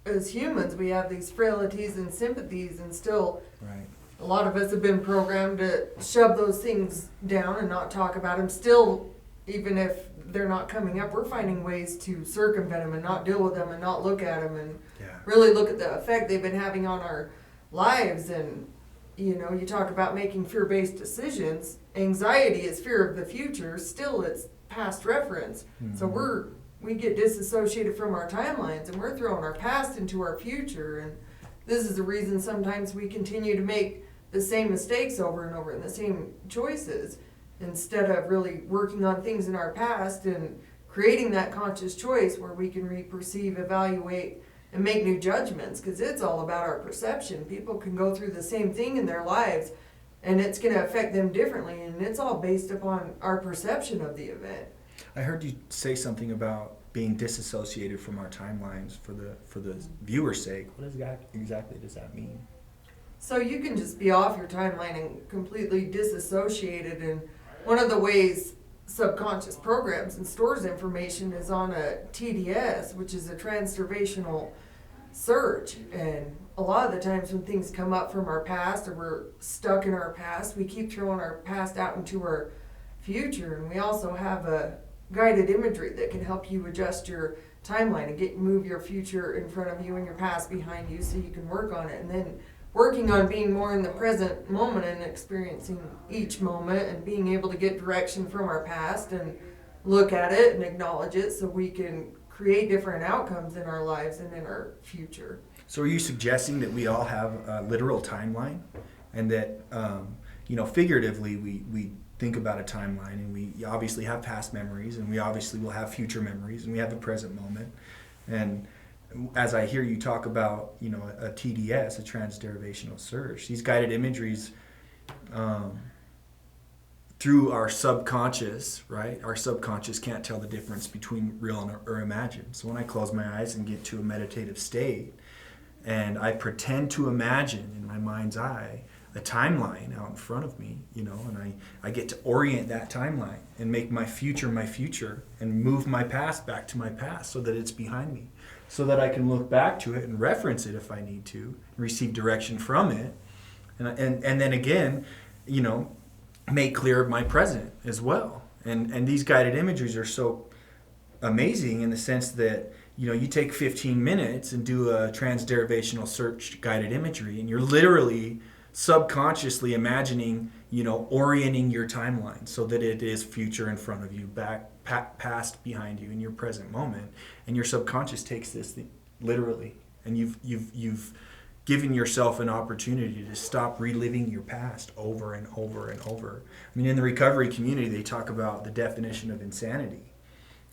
as humans, we have these frailties and sympathies, and still Right. a lot of us have been programmed to shove those things down and not talk about them. Still, even if they're not coming up, we're finding ways to circumvent them and not deal with them and not look at them and Yeah. really look at the effect they've been having on our lives. And you know, you talk about making fear-based decisions. Anxiety is fear of the future. Still, it's past reference. So we get disassociated from our timelines, and we're throwing our past into our future. And this is the reason sometimes we continue to make the same mistakes over and over and the same choices, instead of really working on things in our past and creating that conscious choice where we can re-perceive, evaluate, and make new judgments, because it's all about our perception. People can go through the same thing in their lives and it's going to affect them differently, and it's all based upon our perception of the event. I heard you say something about being disassociated from our timelines for the viewer's sake. What exactly does that mean? So you can just be off your timeline and completely disassociated, and one of the ways subconscious programs and stores information is on a TDS, which is a transderivational search. And a lot of the times when things come up from our past, or we're stuck in our past, we keep throwing our past out into our future. And we also have a guided imagery that can help you adjust your timeline and move your future in front of you and your past behind you, so you can work on it. And then working on being more in the present moment and experiencing each moment and being able to get direction from our past and look at it and acknowledge it, so we can create different outcomes in our lives and in our future. So are you suggesting that we all have a literal timeline, and that, figuratively we think about a timeline, and we obviously have past memories, and we obviously will have future memories, and we have the present moment. And as I hear you talk about, a TDS, a transderivational search, these guided imageries, through our subconscious, right? Our subconscious can't tell the difference between real or imagined. So when I close my eyes and get to a meditative state, and I pretend to imagine in my mind's eye a timeline out in front of me, and I get to orient that timeline and make my future, and move my past back to my past so that it's behind me, so that I can look back to it and reference it if I need to, and receive direction from it, and then again, make clear my present as well. And these guided imageries are so amazing in the sense that, you take 15 minutes and do a transderivational search guided imagery, and you're literally subconsciously imagining, orienting your timeline so that it is future in front of you, back, past behind you, in your present moment. And your subconscious takes this thing literally, and you've given yourself an opportunity to stop reliving your past over and over and over. I mean, in the recovery community, they talk about the definition of insanity,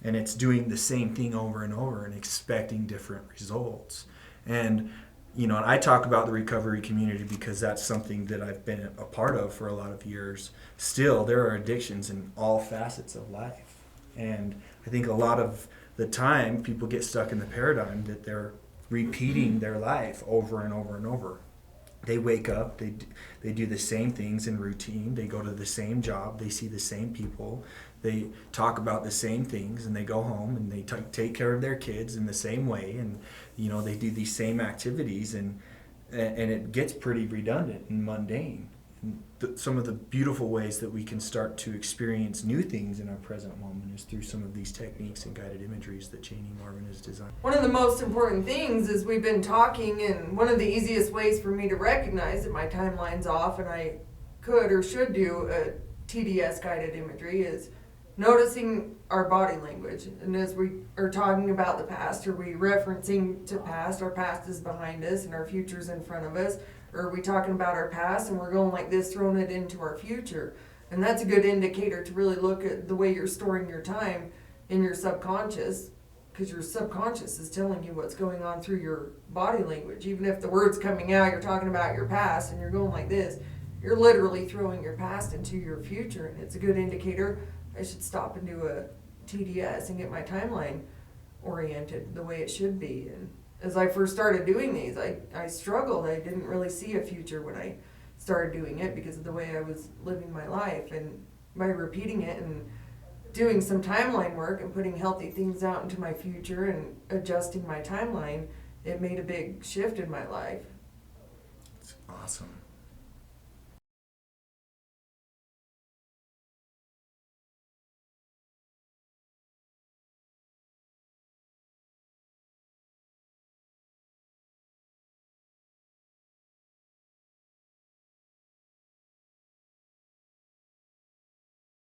and it's doing the same thing over and over and expecting different results. And and I talk about the recovery community because that's something that I've been a part of for a lot of years. Still, there are addictions in all facets of life. And I think a lot of the time people get stuck in the paradigm that they're repeating their life over and over and over. They wake up, they do the same things in routine, they go to the same job, they see the same people, they talk about the same things, and they go home and they take care of their kids in the same way, and they do these same activities, and it gets pretty redundant and mundane. And some of the beautiful ways that we can start to experience new things in our present moment is through some of these techniques and guided imageries that Janie Marvin has designed. One of the most important things is we've been talking, and one of the easiest ways for me to recognize that my timeline's off and I could or should do a TDS guided imagery is noticing our body language. And as we are talking about the past, are we referencing to past? Our past is behind us and our future's in front of us. Or are we talking about our past and we're going like this, throwing it into our future? And that's a good indicator to really look at the way you're storing your time in your subconscious, because your subconscious is telling you what's going on through your body language. Even if the word's coming out, you're talking about your past and you're going like this, you're literally throwing your past into your future. And it's a good indicator. I should stop and do a TDS and get my timeline oriented the way it should be. And as I first started doing these, I struggled. I didn't really see a future when I started doing it because of the way I was living my life. And by repeating it and doing some timeline work and putting healthy things out into my future and adjusting my timeline, it made a big shift in my life. It's awesome.